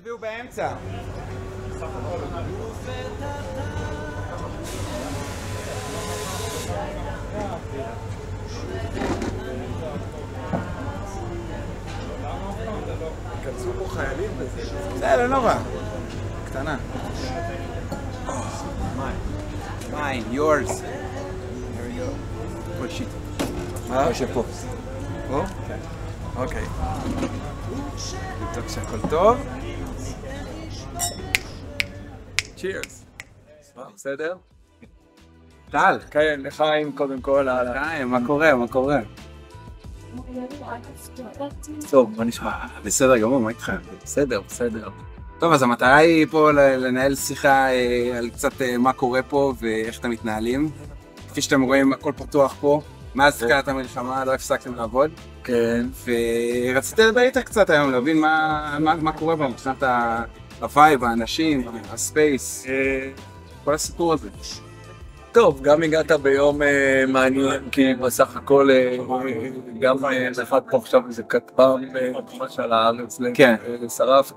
תביאו באמצע. כנסו פה חיילים בזה. זה לא נורא. קטנה. Mine, yours. There we go. Put shit. מה? פשוט פה. פה? אוקיי. לבדוק שהכל טוב. צ'ירס. בסדר? טל. כן, לחיים קודם כל. חיים, מה קורה? מה קורה? טוב, מה נשמע? בסדר גמור, מה איתך? בסדר, בסדר. טוב, אז המטרה היא פה לנהל שיחה על קצת מה קורה פה ואיך אתם מתנהלים. כפי שאתם רואים, הכל פתוח פה. מאז תחילת המלחמה לא הפסקתם לעבוד. כן. ורציתי לדבר איתך קצת היום, להבין מה קורה פה מבחינת הווייב, האנשים, הספייס, כל הסיפור הזה. טוב, גם הגעת ביום מעניין, כי בסך הכל גם נחת פה עכשיו איזה כטב"ם ממש על הארץ, שרף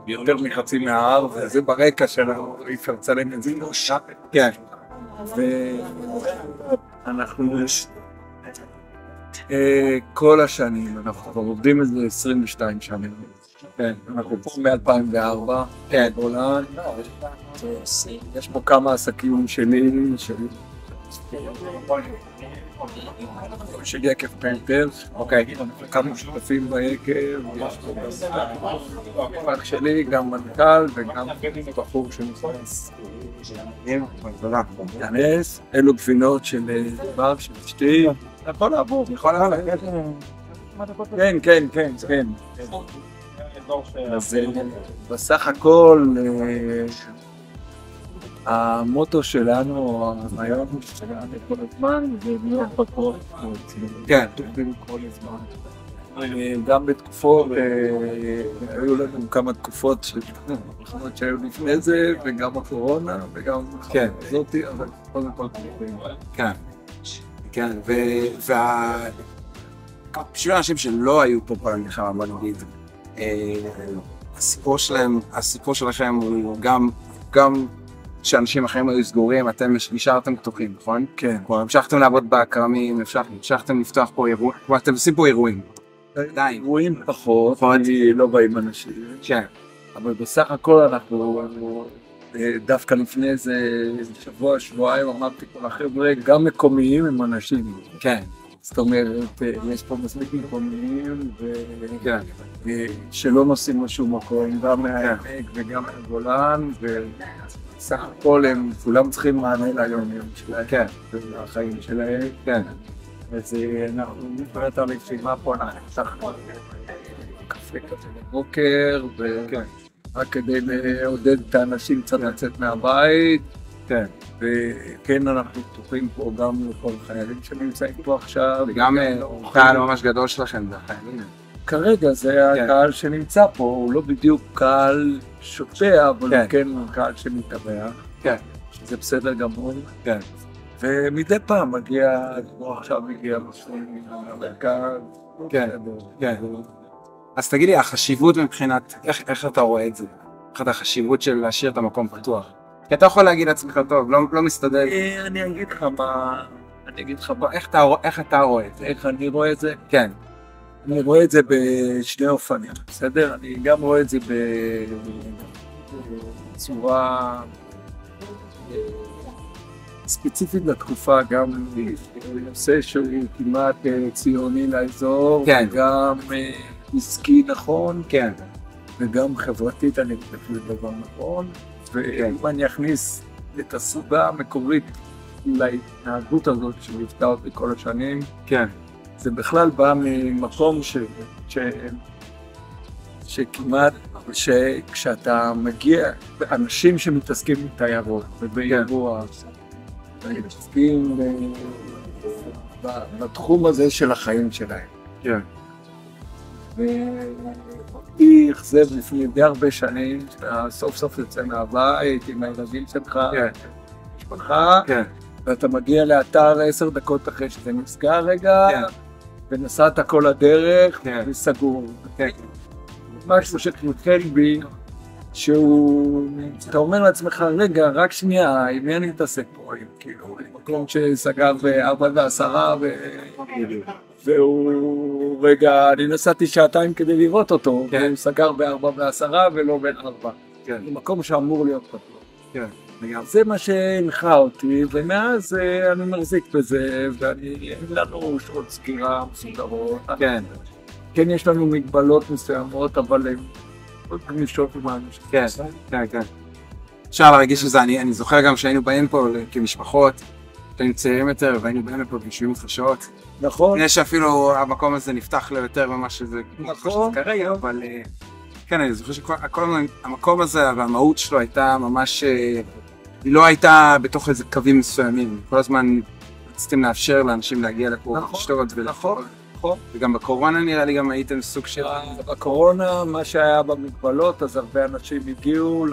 יותר מחצי מההר, וזה ברקע שלנו, אי אפשר לצלם את זה. כן. ואנחנו כל השנים, אנחנו כבר עובדים איזה 22 שנים. כן, אנחנו פה מ-2004, כן. בגולן. יש פה כמה עסקים שלי, של יקב פנטר, אוקיי. כמה שותפים ביקב, יש פה גם מפק שלי, גם מנכ"ל וגם בחור שנכנס. ינס, אלו גבינות של בר, של אשתי. יכול לעבור. יכול לעבור. כן, כן, כן, כן. אז בסך הכל המוטו שלנו, הרעיון שלנו כל הזמן זה להיות פתוח. כן. טובים כל הזמן. גם בתקופות, היו לנו כמה תקופות שהיו לפני זה, וגם הקורונה, וגם זאתי, אבל קודם כל טובים. כן. כן, בשביל האנשים שלא היו פה כל המלחמה, בוא נגיד, הסיפור שלכם הוא גם שאנשים אחרים היו סגורים, אתם נשארתם פתוחים, נכון? כן. כלומר, המשכתם לעבוד בכרמים, המשכתם לפתוח פה אירועים, כלומר, אתם עושים פה אירועים. עדיין. אירועים פחות, כי לא באים אנשים. כן. אבל בסך הכל אנחנו, דווקא לפני איזה שבוע, שבועיים, אמרתי כל החבר'ה, גם מקומיים הם אנשים. כן. זאת אומרת, יש פה מספיק מקומיים, שלא נוסעים לשום מקום, גם מהעמק וגם מהגולן, ובסך הכל הם כולם צריכים מענה ליום-יום שלהם, ולחיים שלהם. אז אנחנו נפרד על הישיבה פה, אנחנו קפה כזה בבוקר, רק כדי לעודד את האנשים קצת לצאת מהבית. כן, וכן אנחנו פתוחים פה גם לכל החיילים שנמצאים פה עכשיו. וגם קהל ממש גדול שלכם, זה החיילים. כרגע זה הקהל שנמצא פה, הוא לא בדיוק קהל שוטה, אבל הוא כן קהל שמתאבח. כן. שזה בסדר גמור. כן. ומדי פעם מגיע, כמו עכשיו מגיע משהו מהמרכז. כן, כן. אז תגיד לי, החשיבות מבחינת, איך אתה רואה את זה? איך אתה החשיבות של להשאיר את המקום פתוח? כי אתה יכול להגיד לעצמך טוב, לא מסתדר. אני אגיד לך מה, איך אתה רואה את זה? איך אני רואה את זה? כן. אני רואה את זה בשני אופנים, בסדר? אני גם רואה את זה בצורה ספציפית לתקופה, גם נושא שהוא כמעט ציוני לאזור, גם עסקי נכון, וגם חברתית אני חושב שזה דבר נכון. ואם אני אכניס את הסוגה המקורית להתנהגות הזאת שליוותה אותי כל השנים, זה בכלל בא ממקום שכמעט, כשאתה מגיע, אנשים שמתעסקים בתיירות ובאירוע, מתעסקים בתחום הזה של החיים שלהם. ואני אכזב לפני די הרבה שנים, שאתה סוף סוף יוצא מהבית עם הילדים שלך, משפחה, ואתה מגיע לאתר 10 דקות אחרי שזה נסגר רגע, ונסעת כל הדרך וסגור. משהו שתמותן בי, אתה אומר לעצמך, רגע, רק שנייה, עם מי אני מתעסק פה, כאילו, מקום שסגר ב-4:10 והוא, רגע, אני נסעתי שעתיים כדי לראות אותו, והוא סגר ב-4:10 ולא בין 4. זה מקום שאמור להיות פתוח. זה מה שהנחה אותי, ומאז אני מחזיק בזה, ואין לנו שעות סגירה מסודרות. כן, יש לנו מגבלות מסוימות, אבל הן עוד גמישות עם האנשים. כן. אפשר להרגיש שזה, אני זוכר גם שהיינו באים פה כמשפחות, היינו צעירים יותר, והיינו באים פה בשביעים חשעות. נכון. יש אפילו המקום הזה נפתח ליותר ממה שזה כרגע, אבל כן, אני זוכר שהמקום הזה והמהות שלו הייתה ממש, היא לא הייתה בתוך איזה קווים מסוימים. כל הזמן רציתם לאפשר לאנשים להגיע לפה לשתות ולאכול. וגם בקורונה נראה לי גם הייתם סוג של... בקורונה, מה שהיה במגבלות, אז הרבה אנשים הגיעו,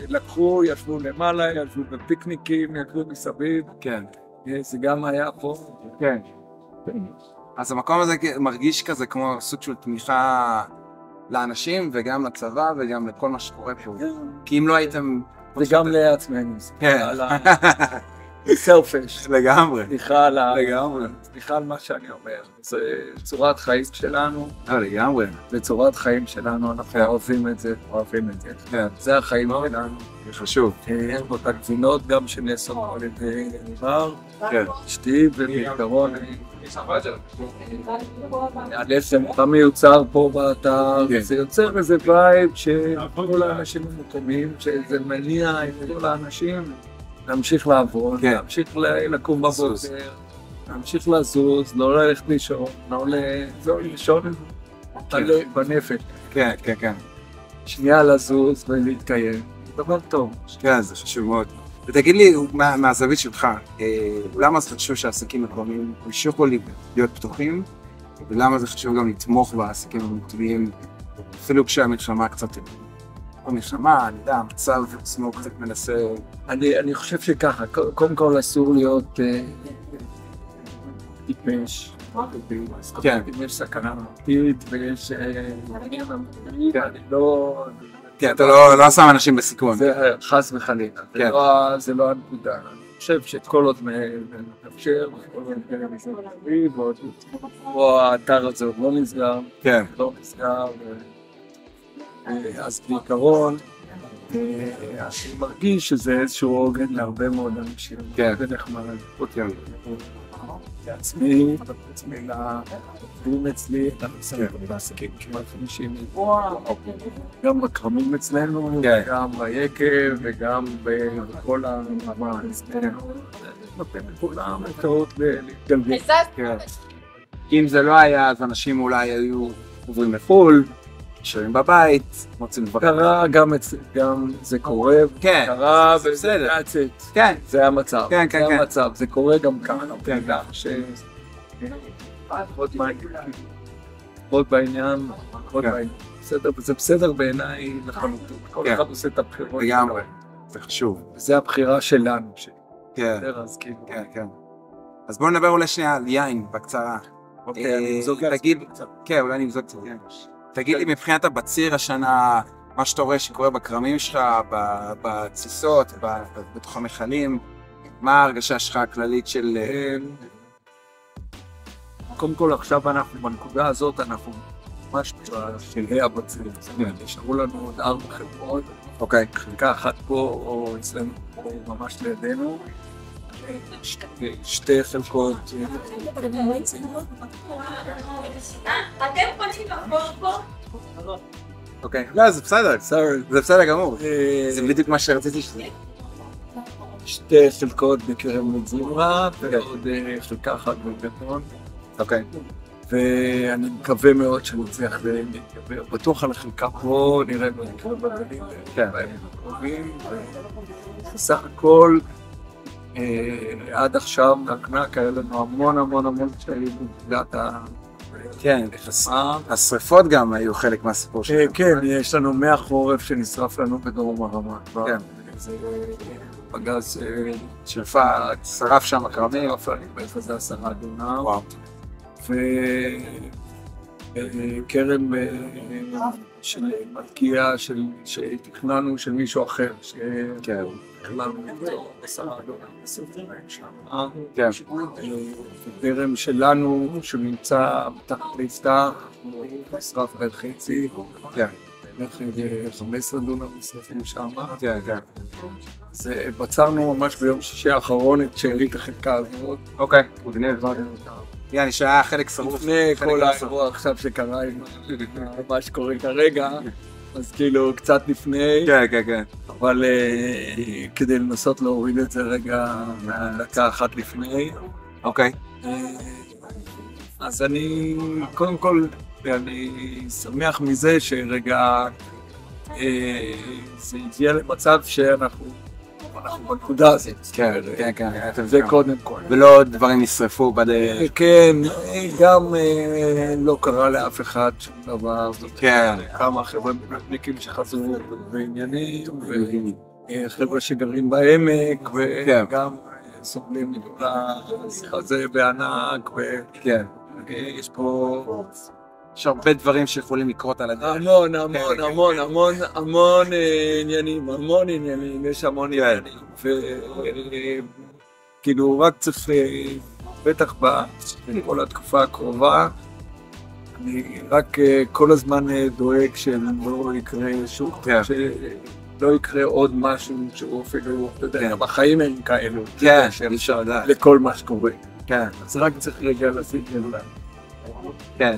לקחו, ישבו למעלה, ישבו בפיקניקים, ישבו מסביב. כן. זה גם היה פה. כן. אז המקום הזה מרגיש כזה כמו סוג של תמיכה לאנשים וגם לצבא וגם לכל מה שקורה פה. כי אם לא הייתם... וגם לעצמנו. כן. סלפש. לגמרי. סליחה על מה שאני אומר. זה צורת חיים שלנו. לגמרי. זה צורת חיים שלנו, אנחנו אוהבים את זה, זה החיים שלנו. חשוב. יש פה את הגבינות גם שנאסוף על ידי ניבר. אשתי ובעיקרון. הלחם אתה מיוצר פה באתר, זה יוצר איזה וייב שכל האנשים המקומיים, שזה מניע את כל האנשים. להמשיך לעבוד, להמשיך לקום בבוקר, להמשיך לזוז, לא ללכת לישון, לא לישון בנפש. כן. שנייה לזוז ולהתקיים, דבר טוב. כן, זה חשוב מאוד. ותגיד לי, מהזווית שלך, למה זה חשוב שהעסקים מקומיים ימשיכו להיות פתוחים, ולמה זה חשוב גם לתמוך בעסקים המקומיים, אפילו כשהמלחמה קצת... המלחמה, אני יודע, המצב עצמו קצת מנסה... אני חושב שככה, קודם כל אסור להיות טיפש. כן. אם יש סכנה אמיתית ויש... אני לא... כן, אתה לא שם אנשים בסיכון. זה חס וחלילה, זה לא הנקודה. אני חושב שכל עוד מאפשר, כל עוד או האתר הזה עוד לא נסגר, לא נסגר. אז בעיקרון, אני מרגיש שזה איזשהו עוגן להרבה מאוד אנשים. זה נחמד. לעצמי, לעובדים אצלי, בעסקים כמעט 50. גם בכרמים אצלנו, גם ביקב וגם בכל הרמה. נותן לכולם אפשרות להתגלגל. אם זה לא היה, אז אנשים אולי היו עוברים לחו"ל. נשארים בבית, מוצאים דברים. קרה גם זה קורה, קרה בסדר, כן, זה המצב, זה קורה גם ככה, עוד בעניין, זה בסדר בעיניי לחלוטין, כל אחד עושה את הבחירות לגמרי, זה חשוב. זה הבחירה שלנו, כן, אז בואו נדבר אולי שנייה על יין בקצרה. כן, אולי נמזוג קצת יין. תגיד לי, מבחינת הבציר השנה, מה שאתה רואה שקורה בכרמים שלך, בתסיסות, בתוך המכלים, מה ההרגשה שלך הכללית של... קודם כל, עכשיו אנחנו, בנקודה הזאת, אנחנו ממש בשלהי הבציר. נשארו לנו עוד 4 חברות. חלקה אחת פה, או אצלנו פה ממש לידינו. 2 חלקות. אתם רוצים לחבור פה? אוקיי, לא, זה בסדר, זה בסדר גמור. זה בדיוק מה שרציתי שזה. 2 חלקות בקרם זמרה, ועוד חלקה אחת בגטון. אוקיי. ואני מקווה מאוד שנצליח להתגבר. בטוח על החלקה פה, נראה מה יקרה בגלים בימים הקרובים. בסך הכל, עד עכשיו, נקנק, היה לנו המון שהיו בגלל כן, השריפות גם היו חלק מהסיפור שלנו. כן, יש לנו 100 חורף שנשרף לנו בדרום הרמה. כן. זה פגז שרפה, שרף שם הכרמים. בעצם זה 10 דונם. וואו. וכרם של מלכייה שתכננו של מישהו אחר, שתכננו אותו $10 שם. דרם שלנו שנמצא מתחת ליפתח, נשרף עד חצי, בערך 15 דונם נשרפים שם. אז בצרנו ממש ביום שישי האחרון את שארית החלקה הזאת. אוקיי, יאללה, שהיה חלק שרוף. לפני כל האירוע עכשיו שקרה עם מה שקורה כרגע, אז כאילו קצת לפני. כן. אבל כדי לנסות להוריד את זה רגע דקה אחת לפני. אוקיי. אז אני, קודם כל, אני שמח מזה שרגע זה הגיע למצב שאנחנו בנקודה הזאת. כן. זה קודם כל. ולא דברים נשרפו בדרך. כן, גם לא קרה לאף אחד שום דבר. כן. כמה חבר'ה מילואימניקים שחזרו בעניינים, וחבר'ה שגרים בעמק, וגם סובלים לזה בענק, ויש פה... יש הרבה דברים שיכולים לקרות על הדרך. המון עניינים, יש המון עניינים. וכאילו רק צריך, בטח בכל התקופה הקרובה, אני רק כל הזמן דואג שלא יקרה שוב, שלא יקרה עוד משהו שהוא אפילו, אתה יודע, בחיים הם כאלו, לכל מה שקורה. אז רק צריך רגע לשים לב. כן.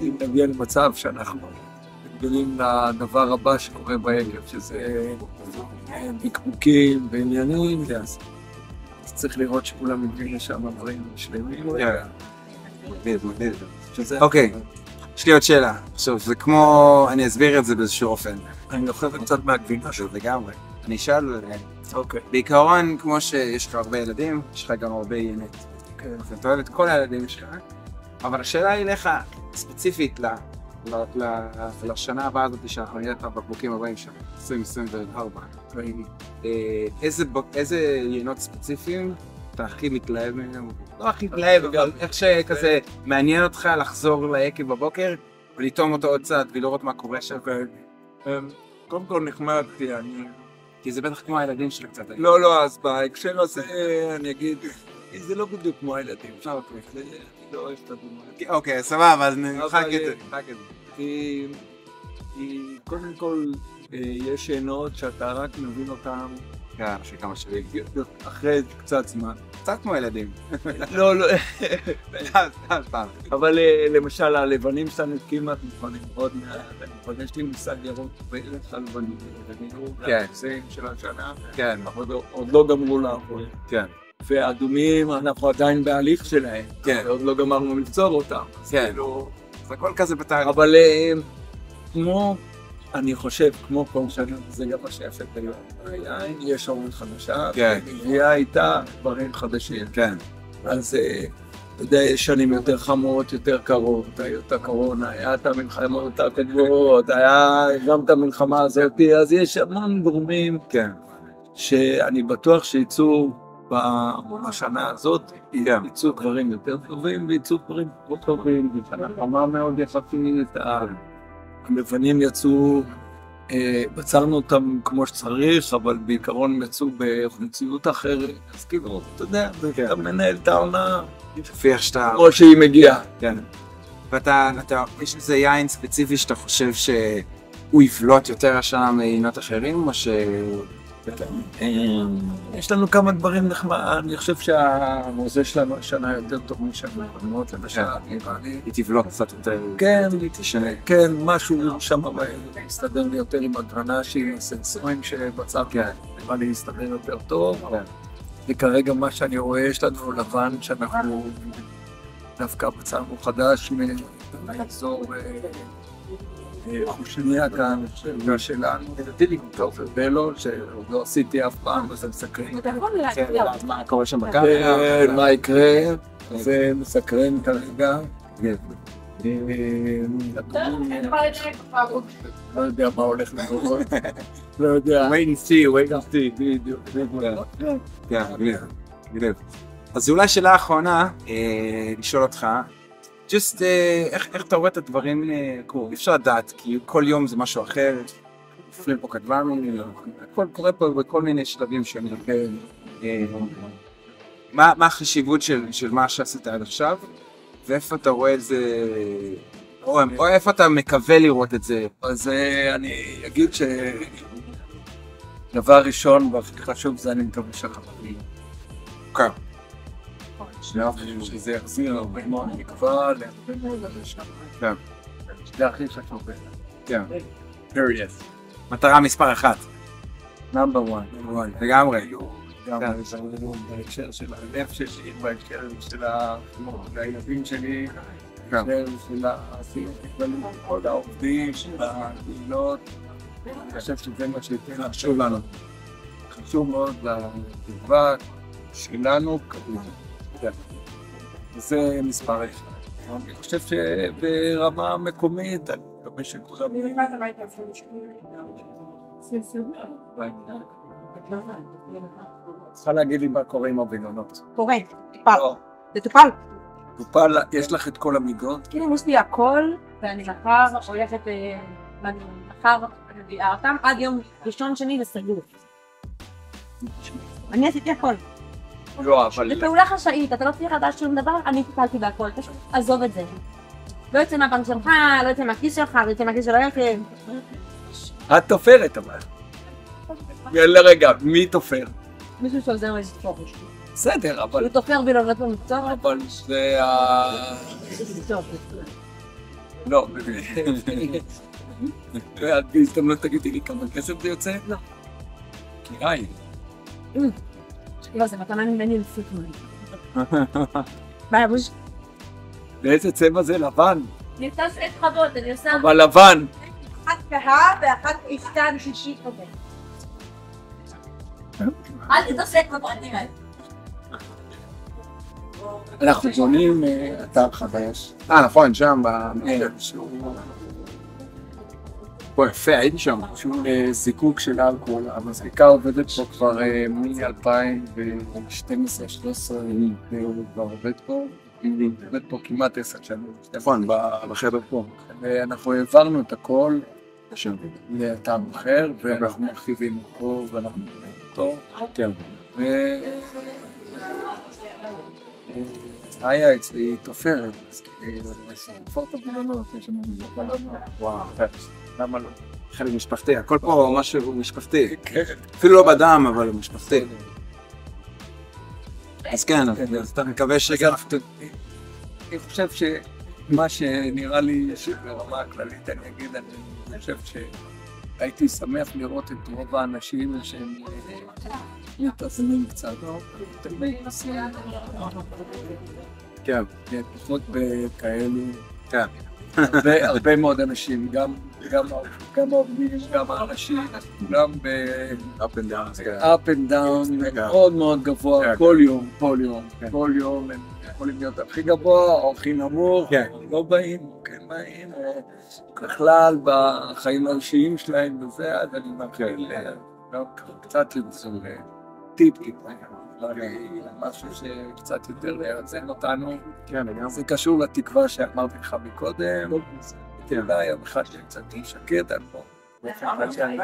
אם נגיע למצב שאנחנו מגלים לדבר הבא שקורה בערב, שזה בקבוקים ועניינים, אז צריך לראות שכולם מגיעים לשם דברים שלמים. אוקיי, יש לי עוד שאלה. עכשיו, זה כמו, אני אסביר את זה באיזשהו אופן. אני אוכל קצת מהגבינה שלו. לגמרי. אני אשאל, אוקיי. בעיקרון, כמו שיש לך הרבה ילדים, יש לך גם הרבה ילד. אתה אוהב את כל הילדים שלך, אבל השאלה היא לך, ספציפית לשנה הבאה הזאת שאנחנו נראה את הבקבוקים הבאים שם, 2024. איזה יינות ספציפיים אתה הכי מתלהב מהם? לא הכי מתלהב, אבל איך שכזה מעניין אותך לחזור ליקב בבוקר ולטעום אותו עוד צעד ולראות מה קורה שם. קודם כל נחמד, כי זה בטח כמו הילדים שלי קצת. לא, אז בהקשר הזה אני אגיד, זה לא בדיוק כמו הילדים. אני לא אוהב את הדוגמה. אוקיי, סבבה, אז נמחק את זה. כי קודם כל יש עינות שאתה רק מבין אותם אחרי כמה שנים. אחרי קצת זמן. קצת כמו ילדים. לא. פעם. אבל למשל הלבנים שלנו כמעט מוכנים מאוד מעט. יש לי מושג ירוק בערך הלבנים. זה של השנה. כן. עוד לא גמרו לעבוד. כן. והאדומים אנחנו עדיין בהליך שלהם. כן. עוד לא גמרנו לפצור אותם. כן. זה הכל כזה בתאריך. אבל כמו, אני חושב, כמו כל שנה, זה גם מה שיפה היום. היין, יש עומת חדשה, ומגיעה איתה דברים חדשים. כן. אז אתה יודע, יש שנים יותר חמות, יותר קרות, היה את הקורונה, היה את המלחמות הקודמות, היה גם את המלחמה הזאת, אז יש המון גורמים שאני בטוח שיצאו בשנה הזאת, ייצאו דברים יותר טובים וייצאו דברים פחות טובים, בשנה חמה מאוד יחסית, הלבנים יצאו, בצרנו אותם כמו שצריך, אבל בעיקרון יצאו בחומציות אחרת, אז כאילו, אתה יודע, אתה מנהל את העונה, כמו שהיא מגיעה. כן. ואתה, יש איזה יין ספציפי שאתה חושב שהוא יבלוט יותר השנה מעינות אחרים, או ש... יש לנו כמה דברים נחמד, אני חושב שהמוזה שלנו השנה יותר טוב משנה קודמות, למשל, היא תבלוט קצת יותר, כן, משהו שם מסתדר לי יותר עם הגרנאשי, עם הסנסורים שבצד, נראה לי להסתדר יותר טוב, וכרגע מה שאני רואה, יש לנו לבן שאנחנו דווקא בצענו חדש מאזור חושניה כאן, שלנו, טוב, ובלו, שעוד לא עשיתי אף פעם, וזה מסקרן. מה קורה שם בקרקע? מה יקרה, זה מסקרן כרגע. לא יודע מה הולך לקרות. לא יודע. wait and see, בדיוק. כן, גניב. אז אולי שאלה האחרונה, לשאול אותך, just איך אתה רואה את הדברים קורים, אי אפשר לדעת, כי כל יום זה משהו אחר, נופלים פה כדברים, הכל קורה פה בכל מיני שלבים שונים. מה החשיבות של מה שעשית עד עכשיו, ואיפה אתה רואה את זה, או איפה אתה מקווה לראות את זה? אז אני אגיד שדבר ראשון והכי חשוב זה אני מקווה שהחברים. כן. שזה יחזיר הרבה מאוד מקווה להרבה מאוד אנשים. כן. זה הכי חשוב. כן. Period. מטרה מספר 1. Number one. לגמרי. גם בהקשר של הלב שלי, בהקשר של הילדים שלי, בהקשר של כל העובדים, של הקהילות. אני חושב שזה מה שיותר חשוב לנו. חשוב מאוד לתקווה שלנו קדימה. זה מספר 1. אני חושב שברמה מקומית, אני מקווה שכולם... צריכה להגיד לי מה קורה עם הבינונות. קורה, טופל. זה טופל. טופל, יש לך את כל המידות? כאילו יש לי הכל, ואני מחר הולכת, ואני מחר מביאה אותם, עד יום ראשון שני זה סגור. אני עשיתי הכל. לא, אבל... זה פעולה חשאית, אתה לא צריך לדעת שום דבר, אני טיפלתי בהכל, פשוט עזוב את זה. לא יוצא מהבנק שלך, לא יוצא מהכיס שלך, לא יוצא מהכיס של הרכב. את תופרת אבל. לרגע, מי תופר? מישהו שעוזר לי לתפור. בסדר, אבל... הוא תופר בלעבוד במקצוע. אבל זה לא, ואת בהזדמנות תגידי לי כמה כסף זה יוצא? לא. כדאי. לא, זה מתנה ממני לסיכוי. מה יבוש? באיזה צבע זה? לבן. אני עושה שתי שכבות, אני עושה... אבל לבן. אחת כהה ואחת איסטן שישית כזה. אל תתעסק בפרטים האלה. אנחנו בונים אתר חדש. נכון, שם פה יפה, הייתי שם. שהוא זיקוק של אלכוהול. המזריקה עובדת פה כבר מ-2012-2013, הוא כבר עובד פה. עובד פה כמעט 10 שנים. נכון, בחדר פה. ואנחנו העברנו את הכל לאתר אחר, ואנחנו מרחיבים אותו, ואנחנו אותו. כן. היה אצלי תופרת, אז תופר את הבינונות, יש לנו בינונות. וואו, למה לא? חלק משפחתי, הכל פה משהו משפחתי. אפילו לא בדם, אבל הוא משפחתי. אז כן, אז אתה מקווה שגם... אני חושב שמה שנראה לי ברמה הכללית, אני אגיד, אני חושב שהייתי שמח לראות את רוב האנשים שהם מתאזנים קצת, כן. פחות בכאלו, כן. הרבה מאוד אנשים, גם העובדים, גם האנשים, כולם up and down, up and down, מאוד מאוד גבוה, כל יום הם יכולים להיות הכי גבוה או הכי נמוך, לא באים, או כן באים, או בכלל בחיים האישיים שלהם וזה, אז אני מאחל קצת למצוא טיפ, משהו שקצת יותר ירצן אותנו, זה קשור לתקווה שאמרתי לך מקודם, אולי יום אחד שקצת שקט על פה,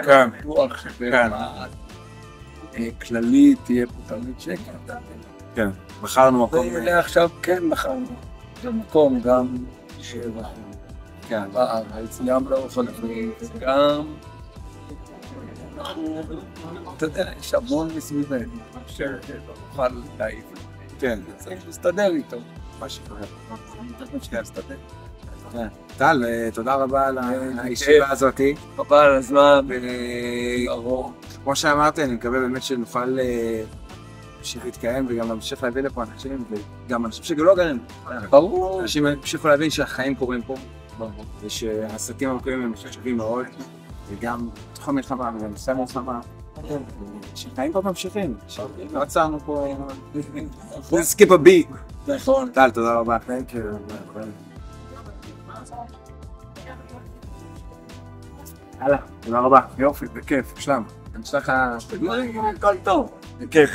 כן, בטוח שברמה כללית תהיה פה תמיד שקט. כן, בחרנו מקום. ועכשיו כן בחרנו, זה מקום גם בארץ, גם לא חלפים, גם אתה יודע, יש המון מסביבנו, שנוכל להעיף. כן, צריך להסתדר איתו, מה שקורה. להסתדר. טל, תודה רבה על הישיבה הזאת. רבה על הזמן. כמו שאמרתי, אני מקווה באמת שנוכל להמשיך להתקיים וגם להמשיך להביא לפה אנשים, וגם אנשים שגם לא גרים. ברור. אנשים ימשיכו להבין שהחיים קורים פה, ושהעסקים המקומיים הם חשובים מאוד, וגם תחום מלחמה וגם נושא מלחמה. שחיים פה ממשיכים, לא עצרנו פה, skip a beat. נכון. טל, תודה רבה. הלאה, תודה רבה. יופי, בכיף, שלם. אני אשלח לך... הכל טוב. בכיף.